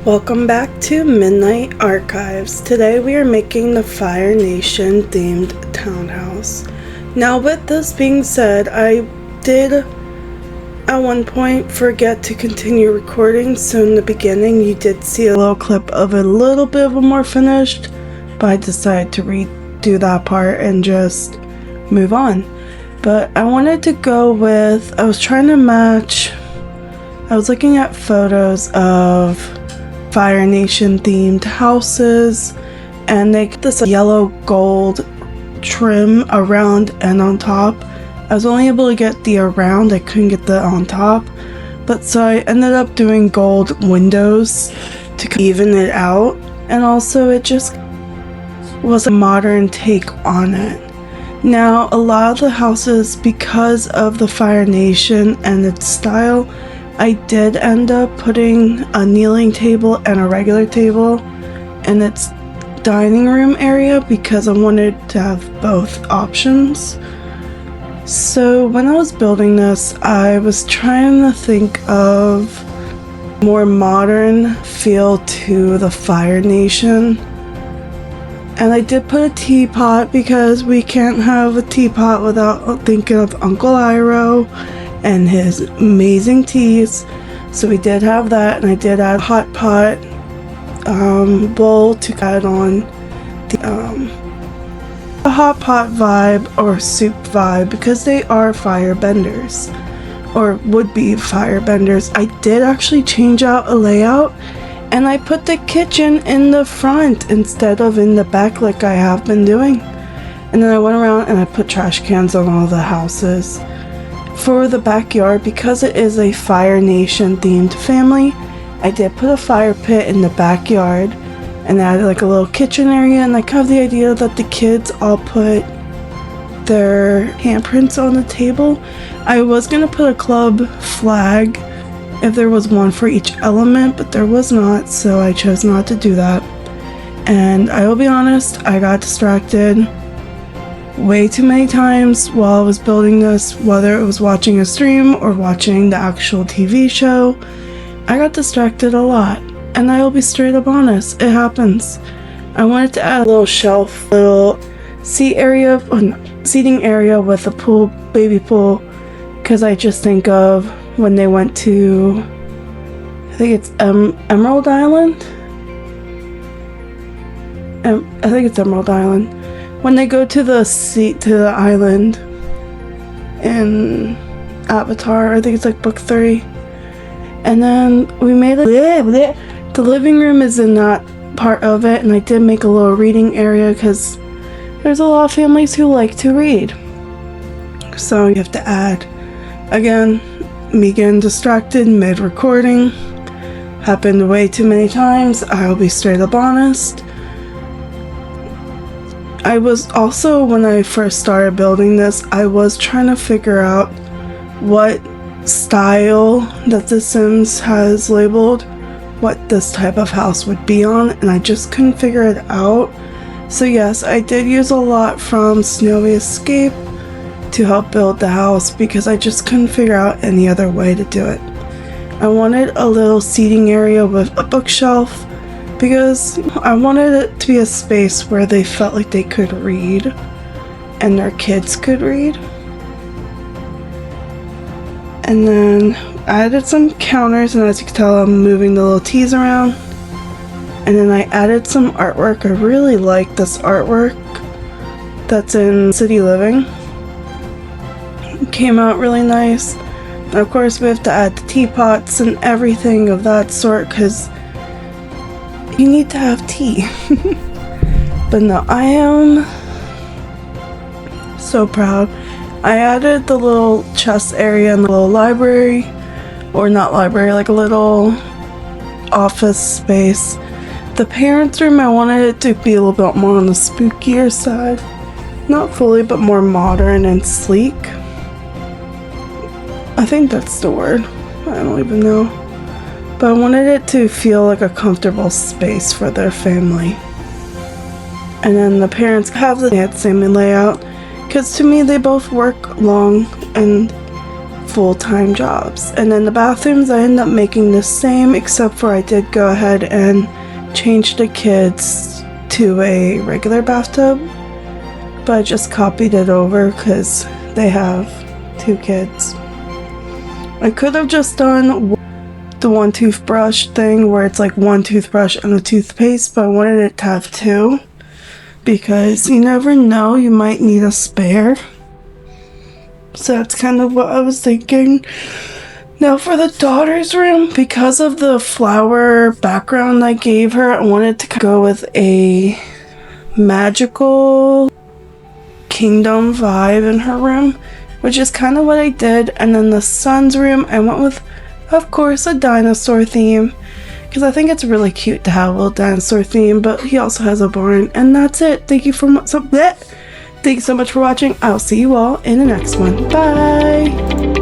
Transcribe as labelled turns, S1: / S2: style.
S1: Welcome back to Midnight Archives. Today we are making the Fire Nation themed townhouse. Now with this being said, I did at one point forget to continue recording, so in the beginning you did see a little clip of a little bit of a more finished, but I decided to redo that part and just move on. But I wanted to go with, I was trying to match, I was looking at photos of Fire Nation themed houses, and they get this yellow gold trim around and on top. I was only able to get the around, I couldn't get the on top, but so I ended up doing gold windows to even it out, and also it just was a modern take on it. Now a lot of the houses, because of the Fire Nation and its style, I did end up putting a kneeling table and a regular table in its dining room area because I wanted to have both options. So when I was building this, I was trying to think of more modern feel to the Fire Nation. And I did put a teapot because we can't have a teapot without thinking of Uncle Iroh and his amazing teas. So we did have that, and I did add a hot pot bowl to add on the hot pot vibe or soup vibe because they are fire benders or would be fire benders. I did actually change out a layout, and I put the kitchen in the front instead of in the back like I have been doing. And then I went around and I put trash cans on all the houses. For the backyard, because it is a Fire Nation themed family, I did put a fire pit in the backyard and added like a little kitchen area, and I kind of the idea that the kids all put their handprints on the table. I was gonna put a club flag if there was one for each element, but there was not, so I chose not to do that. And I will be honest, I got distracted way too many times while I was building this, whether it was watching a stream or watching the actual TV show. I got distracted a lot, and I will be straight up honest, it happens. I wanted to add a little shelf, little seating area with a pool, baby pool, because I just think of when they went to, I think it's Emerald Island? I think it's Emerald Island. When they go to the island in Avatar, I think it's like book 3. And then we made the living room is in that part of it, and I did make a little reading area because there's a lot of families who like to read. So you have to add, again, me getting distracted mid-recording. Happened way too many times, I'll be straight up honest. I was also, when I first started building this, I was trying to figure out what style that The Sims has labeled what this type of house would be on, and I just couldn't figure it out. So yes, I did use a lot from Snowy Escape to help build the house because I just couldn't figure out any other way to do it. I wanted a little seating area with a bookshelf because I wanted it to be a space where they felt like they could read and their kids could read. And then I added some counters, and as you can tell, I'm moving the little teas around. And then I added some artwork. I really like this artwork that's in City Living. It came out really nice. And of course we have to add the teapots and everything of that sort because you need to have tea. But no, I am so proud. I added the little chest area and the little library, or not library, like a little office space. The parents' room, I wanted it to be a little bit more on the spookier side. Not fully, but more modern and sleek. I think that's the word. I don't even know. But I wanted it to feel like a comfortable space for their family. And then the parents have the same layout, because to me they both work long and full-time jobs. And then the bathrooms, I ended up making the same, except for I did go ahead and change the kids to a regular bathtub, but I just copied it over because they have 2 kids. I could have just done the 1 toothbrush thing where it's like 1 toothbrush and a toothpaste, but I wanted it to have 2 because you never know, you might need a spare. So that's kind of what I was thinking. Now for the daughter's room, because of the flower background I gave her, I wanted to go with a magical kingdom vibe in her room, which is kind of what I did. And then the son's room, I went with, of course, a dinosaur theme, because I think it's really cute to have a little dinosaur theme, but he also has a barn. And that's it. Thank you so much for watching. I'll see you all in the next one. Bye!